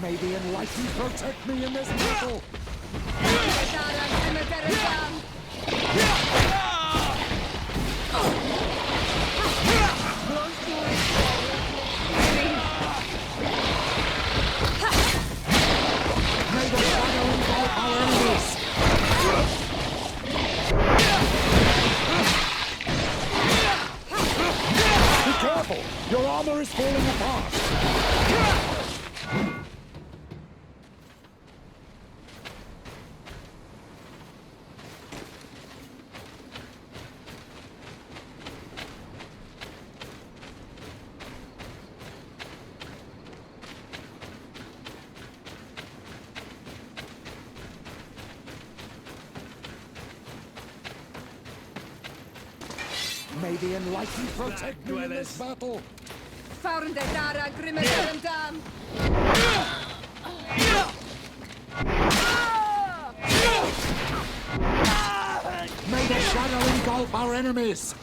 May the enlightened protect me in this battle! May the shadow engulf our enemies! Be careful! Your armor is falling apart! May the enlightened protect me in this battle! May the shadow engulf our enemies!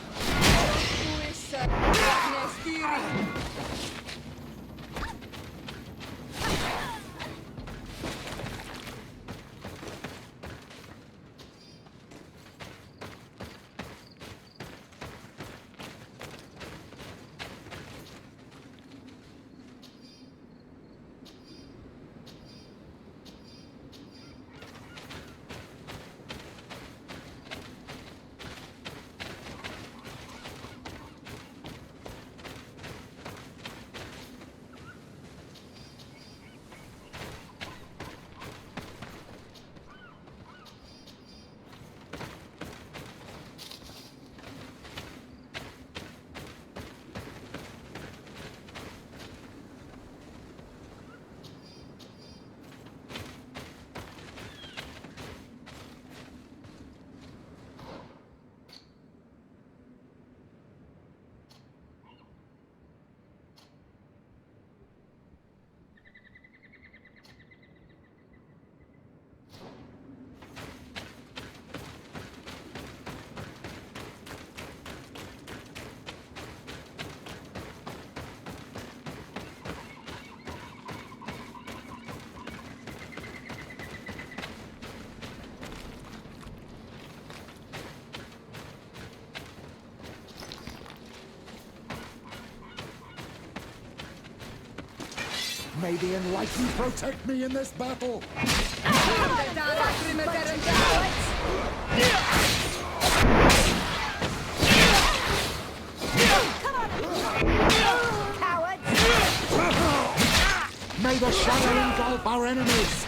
May the enlightened protect me in this battle! May the shadow engulf our enemies!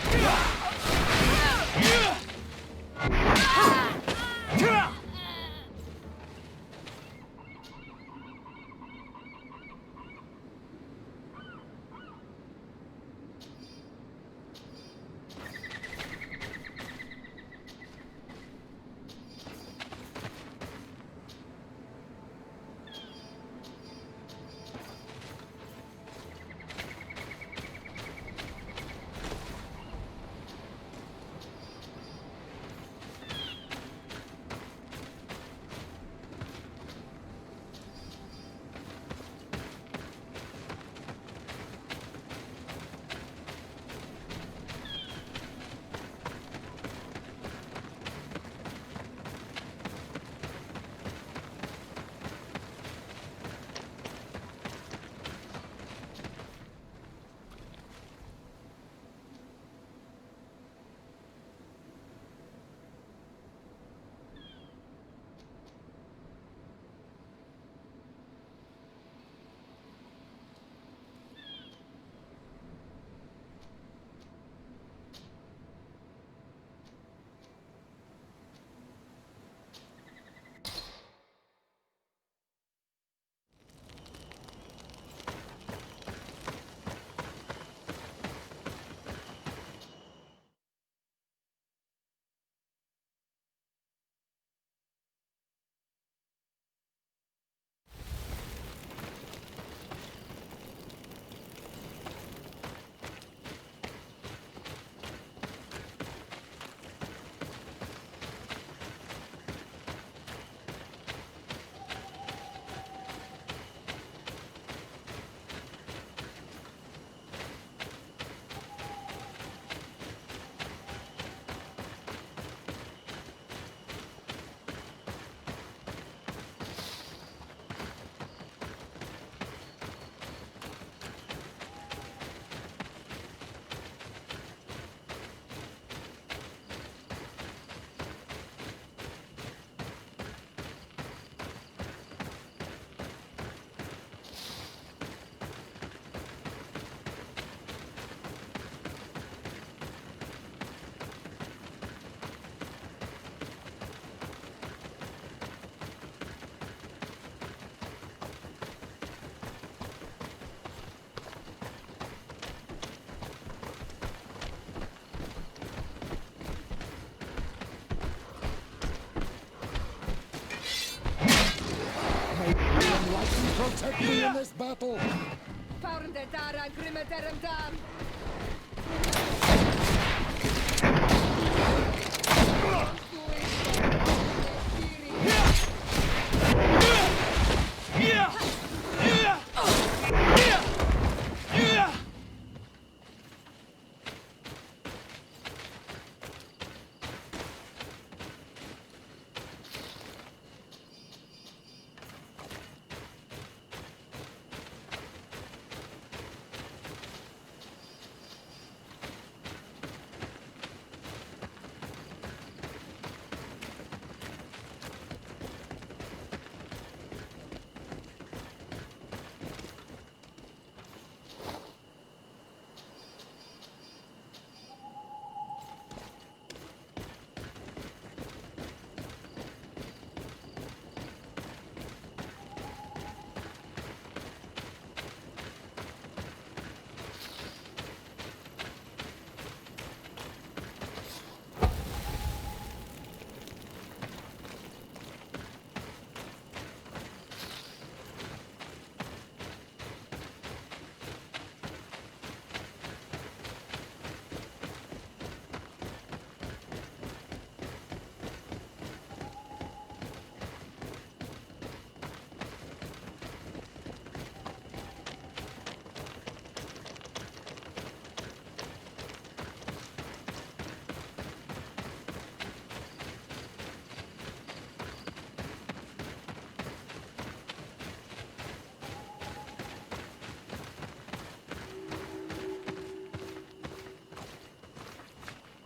protect me in this battle.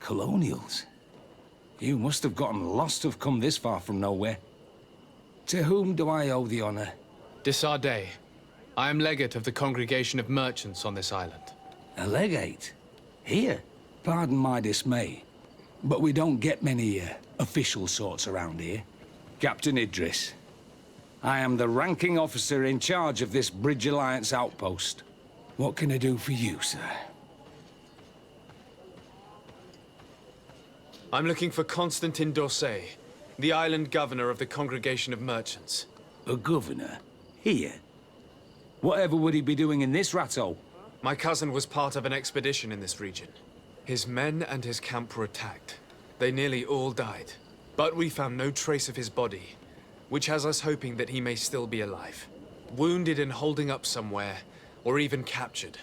Colonials? You must have gotten lost to have come this far from nowhere. To whom do I owe the honor? Desardet. I am legate of the congregation of merchants on this island. A legate? Here? Pardon my dismay, but we don't get many official sorts around here. Captain Idris. I am the ranking officer in charge of this Bridge Alliance outpost. What can I do for you, sir? I'm looking for Constantin d'Orsay, the island governor of the congregation of merchants. A governor? Here? Whatever would he be doing in this rattle? My cousin was part of an expedition in this region. His men and his camp were attacked. They nearly all died. But we found no trace of his body, which has us hoping that he may still be alive. Wounded and holding up somewhere, or even captured.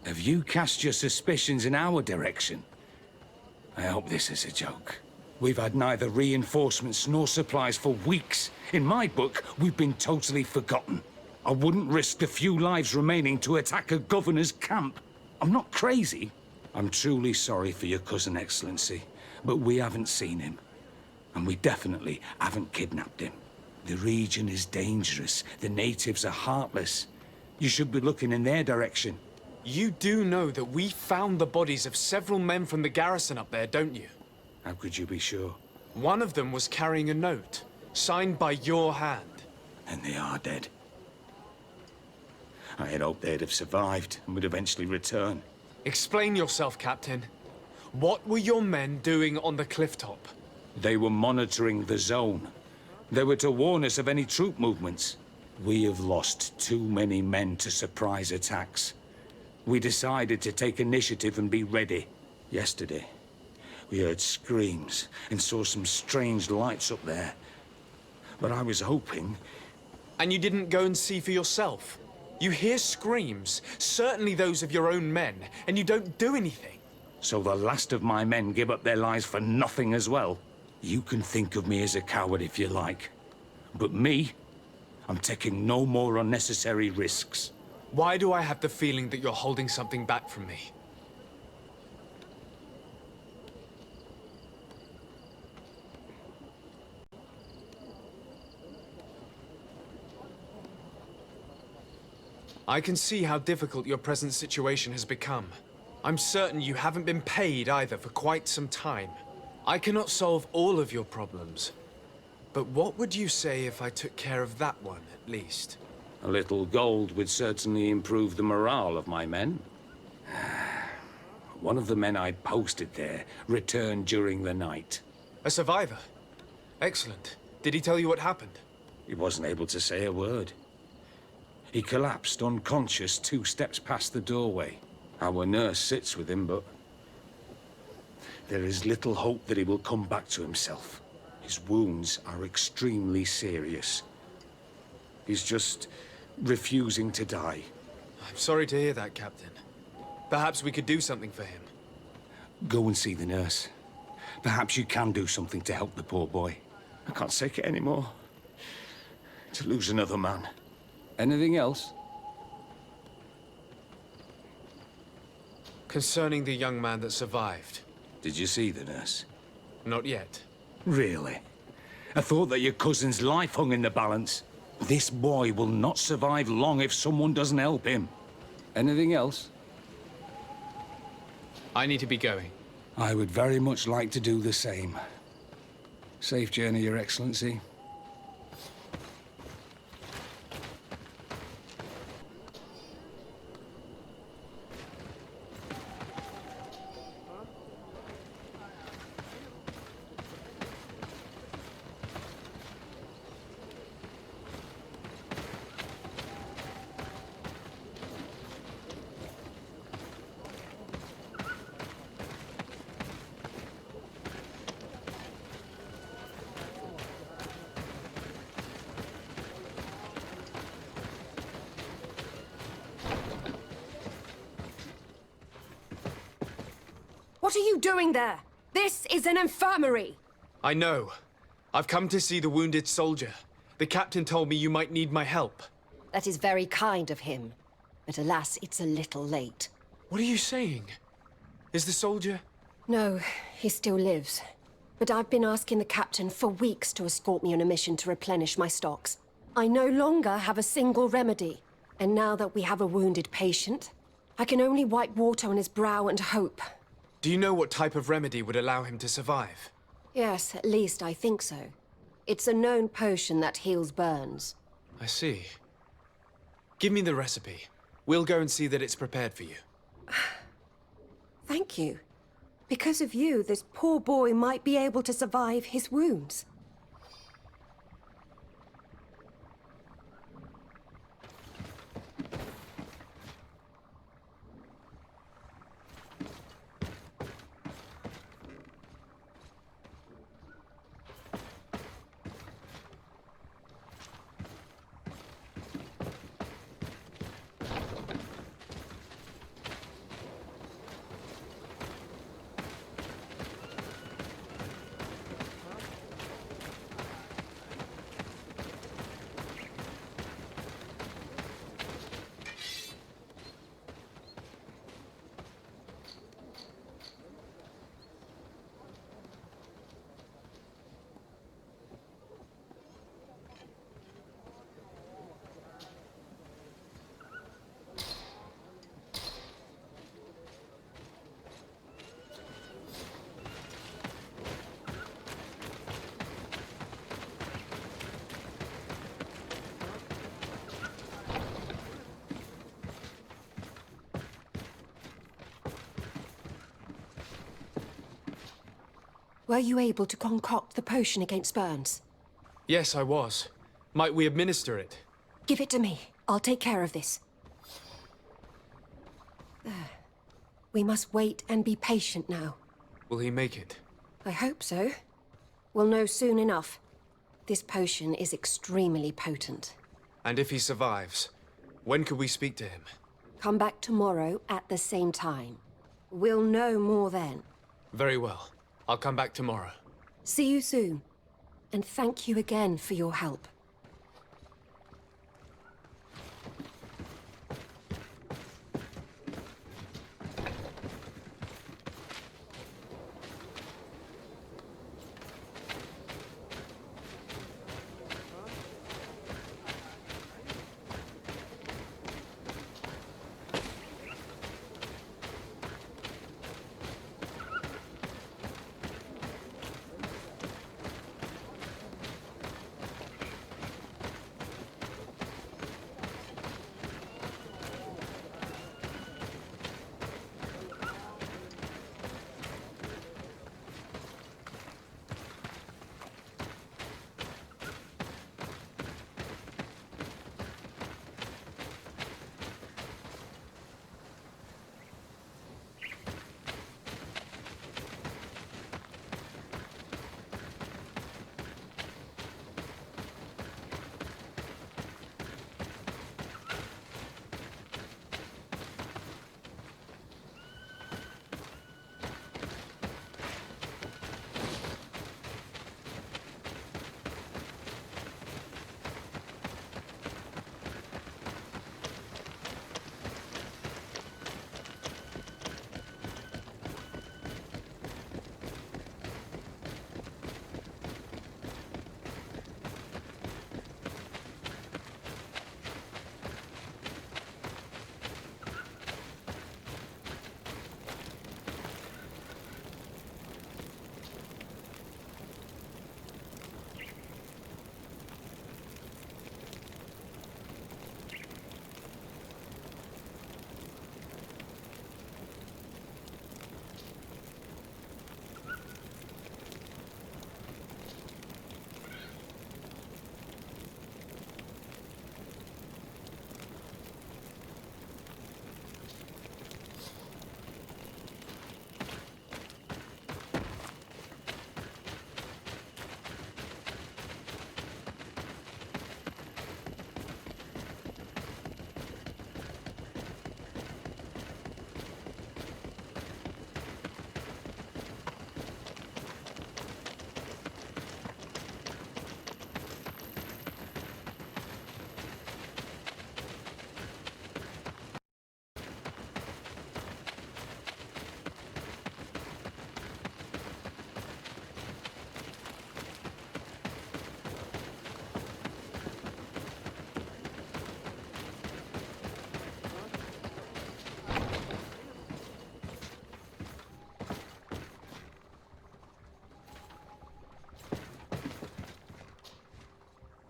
Have you cast your suspicions in our direction? I hope this is a joke. We've had neither reinforcements nor supplies for weeks. In my book, we've been totally forgotten. I wouldn't risk the few lives remaining to attack a governor's camp. I'm not crazy. I'm truly sorry for your cousin, Excellency, but we haven't seen him. And we definitely haven't kidnapped him. The region is dangerous. The natives are heartless. You should be looking in their direction. You do know that we found the bodies of several men from the garrison up there, don't you? How could you be sure? One of them was carrying a note, signed by your hand. And they are dead. I had hoped they'd have survived and would eventually return. Explain yourself, Captain. What were your men doing on the clifftop? They were monitoring the zone. They were to warn us of any troop movements. We have lost too many men to surprise attacks. We decided to take initiative and be ready. Yesterday, we heard screams and saw some strange lights up there. But I was hoping... And you didn't go and see for yourself? You hear screams, certainly those of your own men, and you don't do anything. So the last of my men give up their lives for nothing as well? You can think of me as a coward if you like. But me, I'm taking no more unnecessary risks. Why do I have the feeling that you're holding something back from me? I can see how difficult your present situation has become. I'm certain you haven't been paid either for quite some time. I cannot solve all of your problems. But what would you say if I took care of that one, at least? A little gold would certainly improve the morale of my men. One of the men I posted there returned during the night. A survivor? Excellent. Did he tell you what happened? He wasn't able to say a word. He collapsed unconscious 2 steps past the doorway. Our nurse sits with him, but there is little hope that he will come back to himself. His wounds are extremely serious. He's just refusing to die. I'm sorry to hear that, Captain. Perhaps we could do something for him. Go and see the nurse. Perhaps you can do something to help the poor boy. I can't take it anymore. To lose another man. Anything else? Concerning the young man that survived. Did you see the nurse? Not yet. Really? I thought that your cousin's life hung in the balance. This boy will not survive long if someone doesn't help him. Anything else? I need to be going. I would very much like to do the same. Safe journey, Your Excellency. What are you doing there? This is an infirmary! I know. I've come to see the wounded soldier. The captain told me you might need my help. That is very kind of him. But alas, it's a little late. What are you saying? Is the soldier... No, he still lives. But I've been asking the captain for weeks to escort me on a mission to replenish my stocks. I no longer have a single remedy. And now that we have a wounded patient, I can only wipe water on his brow and hope. Do you know what type of remedy would allow him to survive? Yes, at least I think so. It's a known potion that heals burns. I see. Give me the recipe. We'll go and see that it's prepared for you. Thank you. Because of you, this poor boy might be able to survive his wounds. Were you able to concoct the potion against burns? Yes, I was. Might we administer it? Give it to me. I'll take care of this. There. We must wait and be patient now. Will he make it? I hope so. We'll know soon enough. This potion is extremely potent. And if he survives, when could we speak to him? Come back tomorrow at the same time. We'll know more then. Very well. I'll come back tomorrow. See you soon. And thank you again for your help.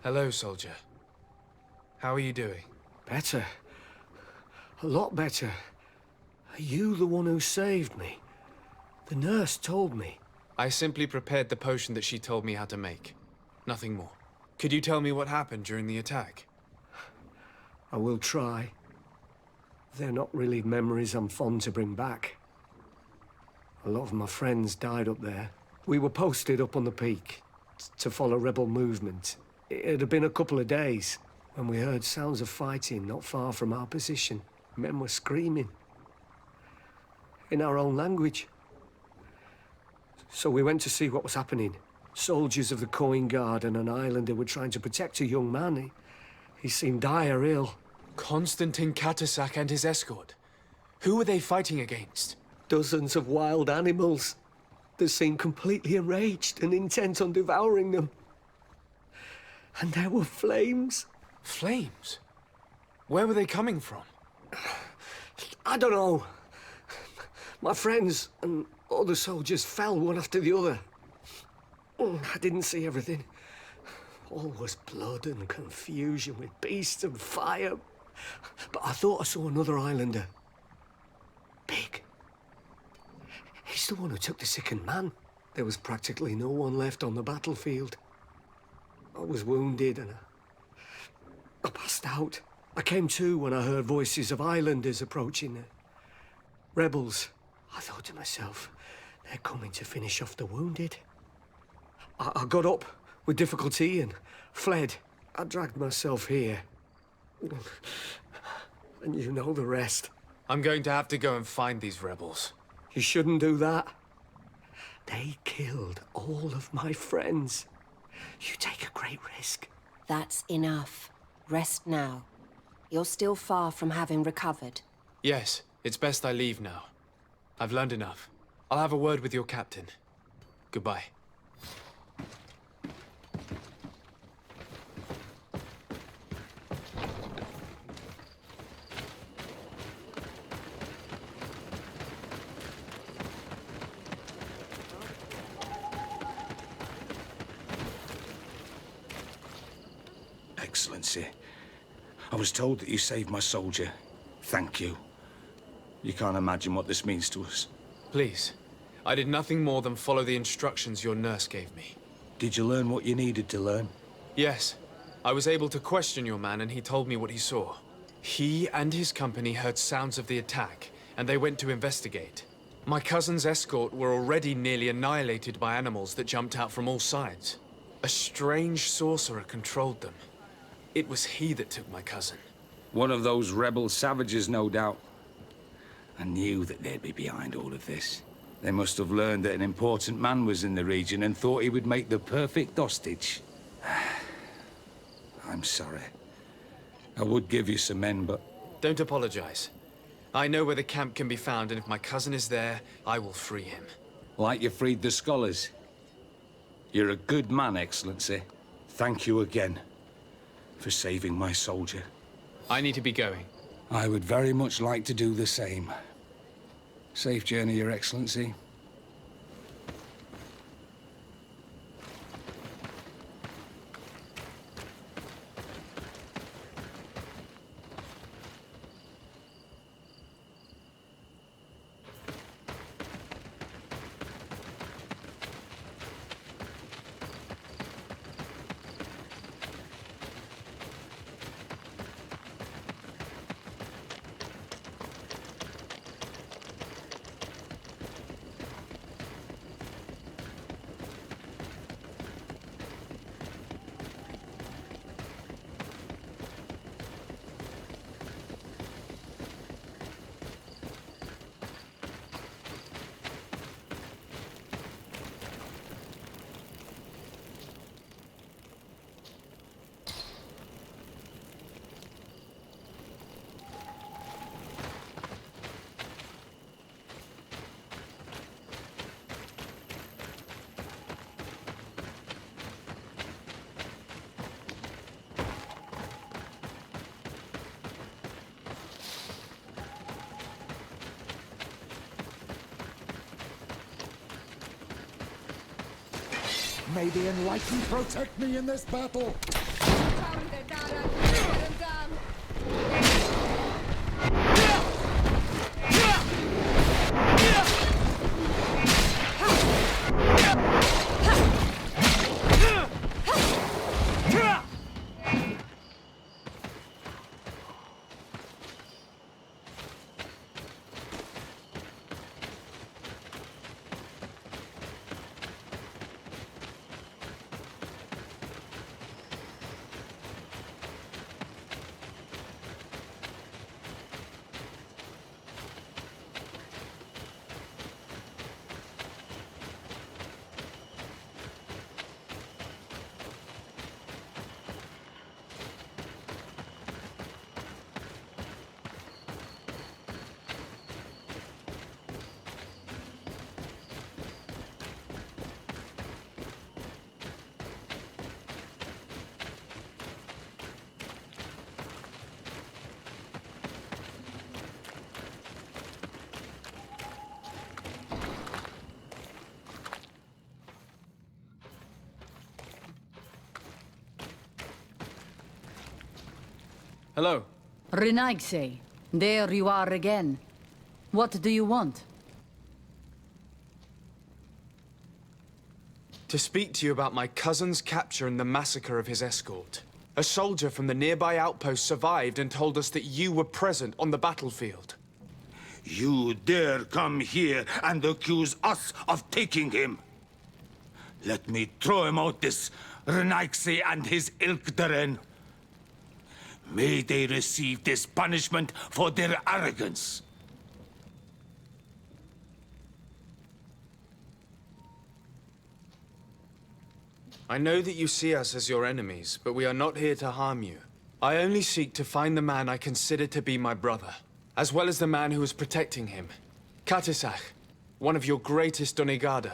Hello, soldier. How are you doing? Better. A lot better. Are you the one who saved me? The nurse told me. I simply prepared the potion that she told me how to make. Nothing more. Could you tell me what happened during the attack? I will try. They're not really memories I'm fond to bring back. A lot of my friends died up there. We were posted up on the peak to follow rebel movement. It had been a couple of days when we heard sounds of fighting not far from our position. Men were screaming in our own language. So we went to see what was happening. Soldiers of the Coin Guard and an islander were trying to protect a young man. He seemed dire ill. Constantin Katasak and his escort. Who were they fighting against? Dozens of wild animals. They seemed completely enraged and intent on devouring them. And there were flames. Flames? Where were they coming from? I don't know. My friends and other soldiers fell one after the other. I didn't see everything. All was blood and confusion with beasts and fire. But I thought I saw another islander. Big. He's the one who took the sickened man. There was practically no one left on the battlefield. I was wounded and I passed out. I came to when I heard voices of islanders approaching. Rebels. I thought to myself, they're coming to finish off the wounded. I got up with difficulty and fled. I dragged myself here. And you know the rest. I'm going to have to go and find these rebels. You shouldn't do that. They killed all of my friends. You take a great risk. That's enough. Rest now. You're still far from having recovered. Yes, it's best I leave now. I've learned enough. I'll have a word with your captain. Goodbye. Excellency, I was told that you saved my soldier. Thank you. You can't imagine what this means to us. Please. I did nothing more than follow the instructions your nurse gave me. Did you learn what you needed to learn? Yes. I was able to question your man and he told me what he saw. He and his company heard sounds of the attack, and they went to investigate. My cousin's escort were already nearly annihilated by animals that jumped out from all sides. A strange sorcerer controlled them. It was he that took my cousin. One of those rebel savages, no doubt. I knew that they'd be behind all of this. They must have learned that an important man was in the region and thought he would make the perfect hostage. I'm sorry. I would give you some men, but... Don't apologize. I know where the camp can be found, and if my cousin is there, I will free him. Like you freed the scholars. You're a good man, Excellency. Thank you again for saving my soldier. I need to be going. I would very much like to do the same. Safe journey, Your Excellency. May the enlightened protect me in this battle! Hello. Renaigse, there you are again. What do you want? To speak to you about my cousin's capture and the massacre of his escort. A soldier from the nearby outpost survived and told us that you were present on the battlefield. You dare come here and accuse us of taking him? Let me throw him out this Renaigse and his Ilkdaren. May they receive this punishment for their arrogance. I know that you see us as your enemies, but we are not here to harm you. I only seek to find the man I consider to be my brother, as well as the man who is protecting him. Katisach, one of your greatest Donegada.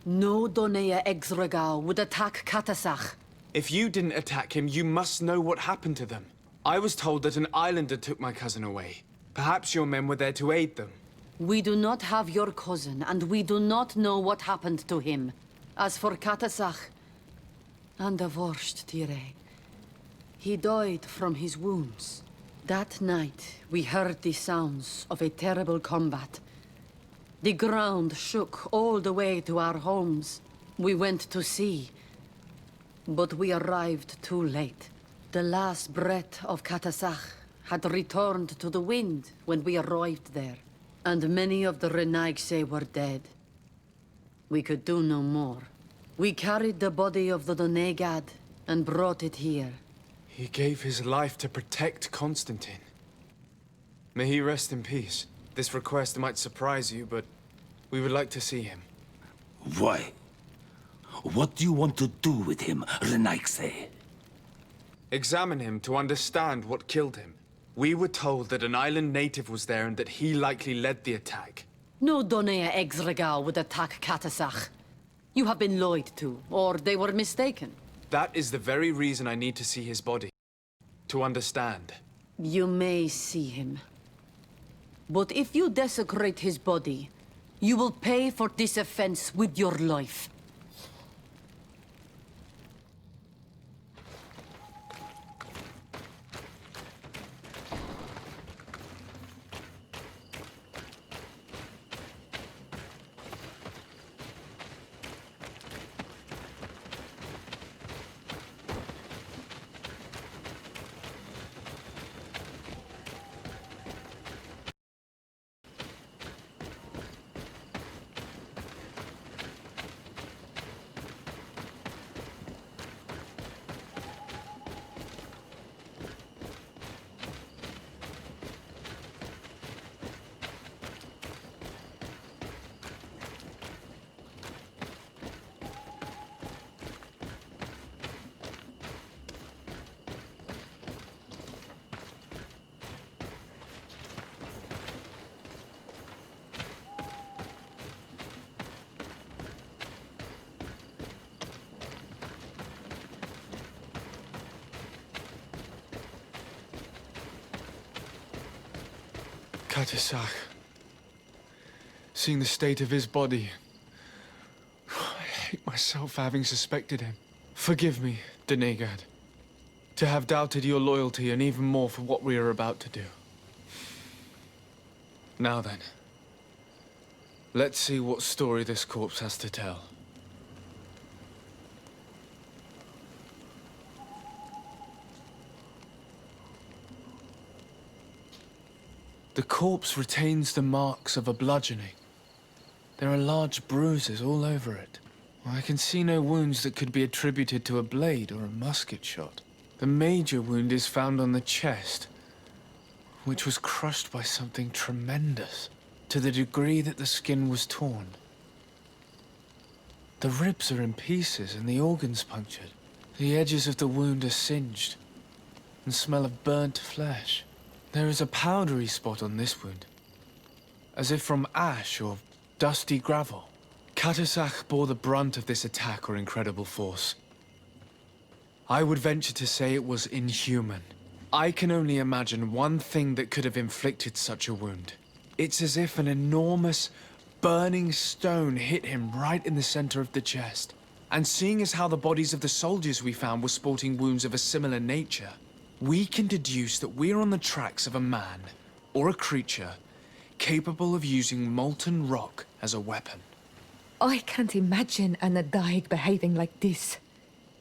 No Donea Exregao would attack Katasach. If you didn't attack him, you must know what happened to them. I was told that an islander took my cousin away. Perhaps your men were there to aid them. We do not have your cousin, and we do not know what happened to him. As for Katasach, and the worst, Tire, he died from his wounds. That night, we heard the sounds of a terrible combat. The ground shook all the way to our homes. We went to see, but we arrived too late. The last breath of Katasach had returned to the wind when we arrived there, and many of the Renaigse were dead. We could do no more. We carried the body of the Donegad and brought it here. He gave his life to protect Constantin. May he rest in peace. This request might surprise you, but we would like to see him. Why? What do you want to do with him, Renaigse? Examine him to understand what killed him. We were told that an island native was there and that he likely led the attack. No Donea Exregao would attack Katasach. You have been lied to, or they were mistaken. That is the very reason I need to see his body. To understand. You may see him. But if you desecrate his body, you will pay for this offense with your life. Katisach. Seeing the state of his body, I hate myself for having suspected him. Forgive me, Donegad, to have doubted your loyalty and even more for what we are about to do. Now then, let's see what story this corpse has to tell. The corpse retains the marks of a bludgeoning. There are large bruises all over it. I can see no wounds that could be attributed to a blade or a musket shot. The major wound is found on the chest, which was crushed by something tremendous, to the degree that the skin was torn. The ribs are in pieces and the organs punctured. The edges of the wound are singed and smell of burnt flesh. There is a powdery spot on this wound, as if from ash or dusty gravel. Katasach bore the brunt of this attack or incredible force. I would venture to say it was inhuman. I can only imagine one thing that could have inflicted such a wound. It's as if an enormous, burning stone hit him right in the center of the chest. And seeing as how the bodies of the soldiers we found were sporting wounds of a similar nature, we can deduce that we're on the tracks of a man, or a creature, capable of using molten rock as a weapon. I can't imagine an Adaig behaving like this.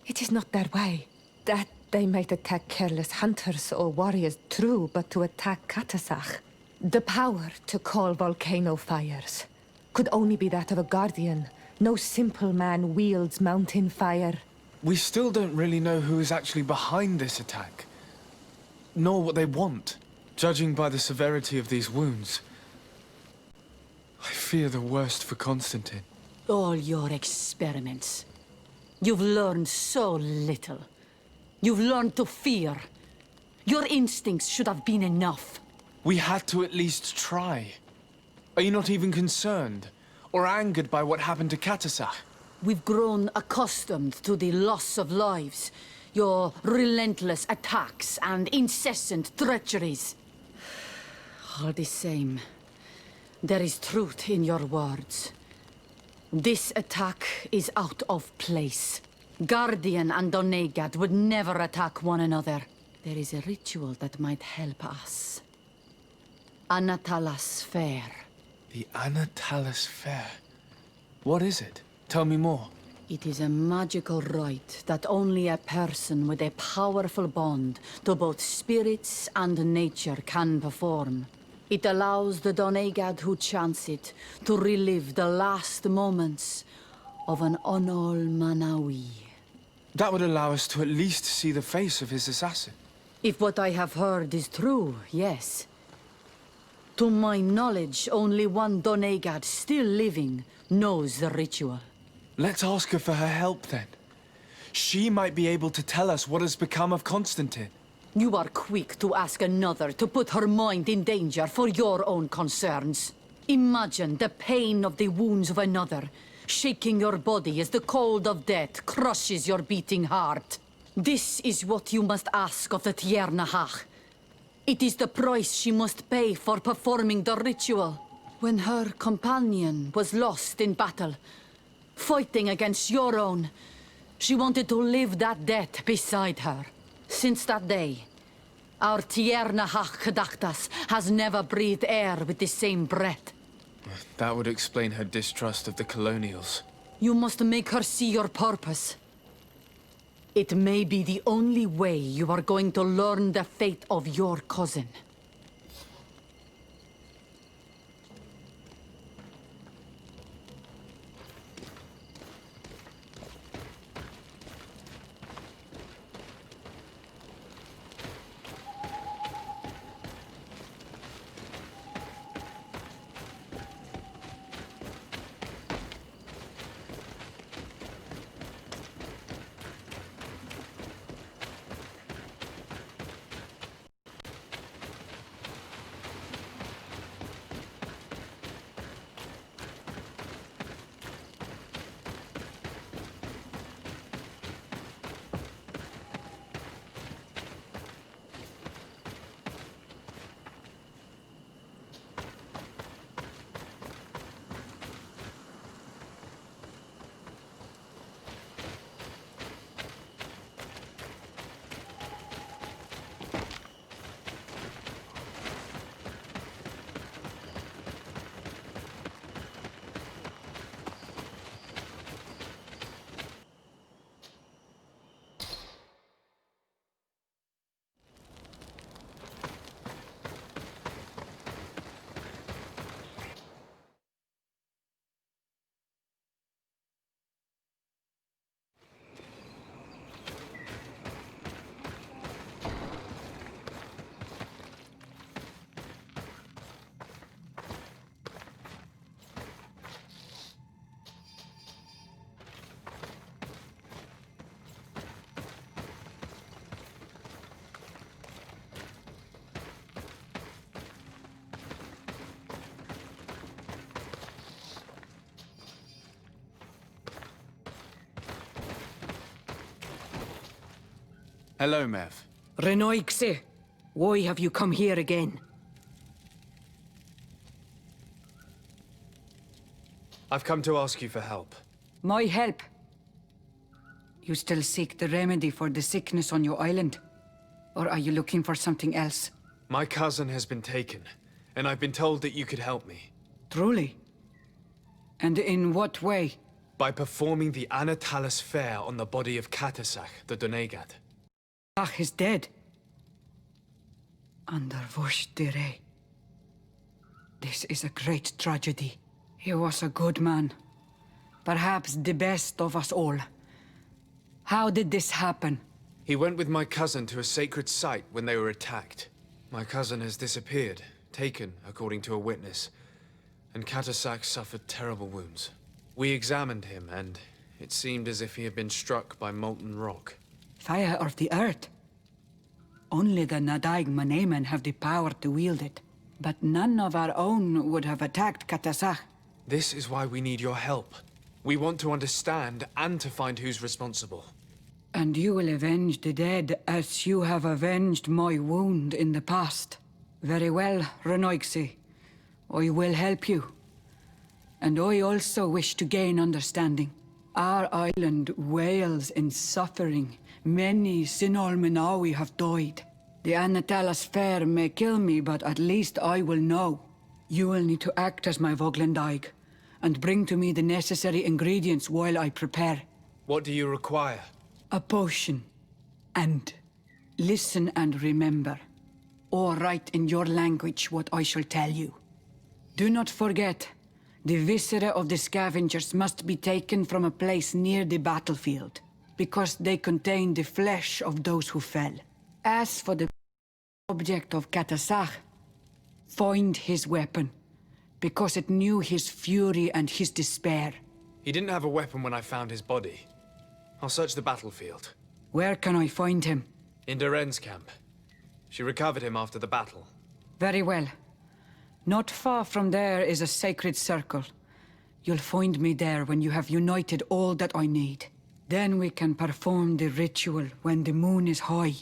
It is not their way. That they might attack careless hunters or warriors, true, but to attack Katasach, the power to call volcano fires, could only be that of a guardian. No simple man wields mountain fire. We still don't really know who is actually behind this attack, nor what they want. Judging by the severity of these wounds, I fear the worst for Constantin. All your experiments. You've learned so little. You've learned to fear. Your instincts should have been enough. We had to at least try. Are you not even concerned or angered by what happened to Katasach? We've grown accustomed to the loss of lives, your relentless attacks and incessant treacheries. All the same, there is truth in your words. This attack is out of place. Guardian and Donegad would never attack one another. There is a ritual that might help us. Anatalas Fair. The Anatalas Fair. What is it? Tell me more. It is a magical rite that only a person with a powerful bond to both spirits and nature can perform. It allows the Donegad who chants it to relive the last moments of an Onol Manawi. That would allow us to at least see the face of his assassin. If what I have heard is true, yes. To my knowledge, only one Donegad still living knows the ritual. Let's ask her for her help then. She might be able to tell us what has become of Constantin. You are quick to ask another to put her mind in danger for your own concerns. Imagine the pain of the wounds of another, shaking your body as the cold of death crushes your beating heart. This is what you must ask of the Tiernahach. It is the price she must pay for performing the ritual. When her companion was lost in battle, fighting against your own, she wanted to live that death beside her. Since that day, our Tiernahach Kadaktas has never breathed air with the same breath. That would explain her distrust of the colonials. You must make her see your purpose. It may be the only way you are going to learn the fate of your cousin. Hello, Mev. Renoixe, why have you come here again? I've come to ask you for help. My help? You still seek the remedy for the sickness on your island? Or are you looking for something else? My cousin has been taken, and I've been told that you could help me. Truly? And in what way? By performing the Anatalis fair on the body of Katasach, the Donegat. Ach is dead. Underwush dire. This is a great tragedy. He was a good man. Perhaps the best of us all. How did this happen? He went with my cousin to a sacred site when they were attacked. My cousin has disappeared, taken, according to a witness, and Katasach suffered terrible wounds. We examined him, and it seemed as if he had been struck by molten rock. Fire of the earth. Only the Nadaig Manemen have the power to wield it. But none of our own would have attacked Katasach. This is why we need your help. We want to understand and to find who's responsible. And you will avenge the dead as you have avenged my wound in the past. Very well, Renoixi. I will help you. And I also wish to gain understanding. Our island wails in suffering. Many Sinol Menawi have died. The Anatalas fair may kill me, but at least I will know. You will need to act as my Voglendaig, and bring to me the necessary ingredients while I prepare. What do you require? A potion. And listen and remember. Or write in your language what I shall tell you. Do not forget, the viscera of the scavengers must be taken from a place near the battlefield, because they contain the flesh of those who fell. As for the object of Katasach, find his weapon, because it knew his fury and his despair. He didn't have a weapon when I found his body. I'll search the battlefield. Where can I find him? In Duren's camp. She recovered him after the battle. Very well. Not far from there is a sacred circle. You'll find me there when you have united all that I need. Then we can perform the ritual when the moon is high.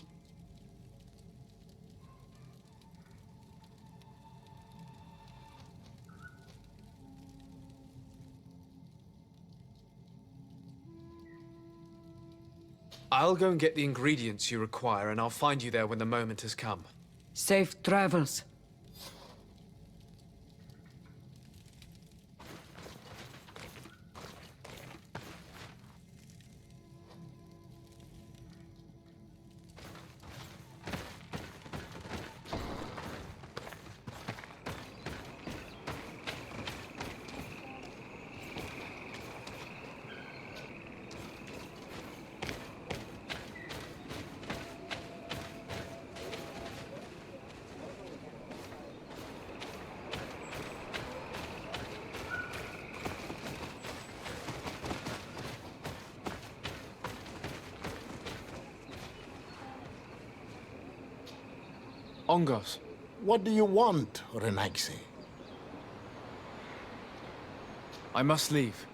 I'll go and get the ingredients you require, and I'll find you there when the moment has come. Safe travels. Ongos. What do you want, Renaixi? I must leave.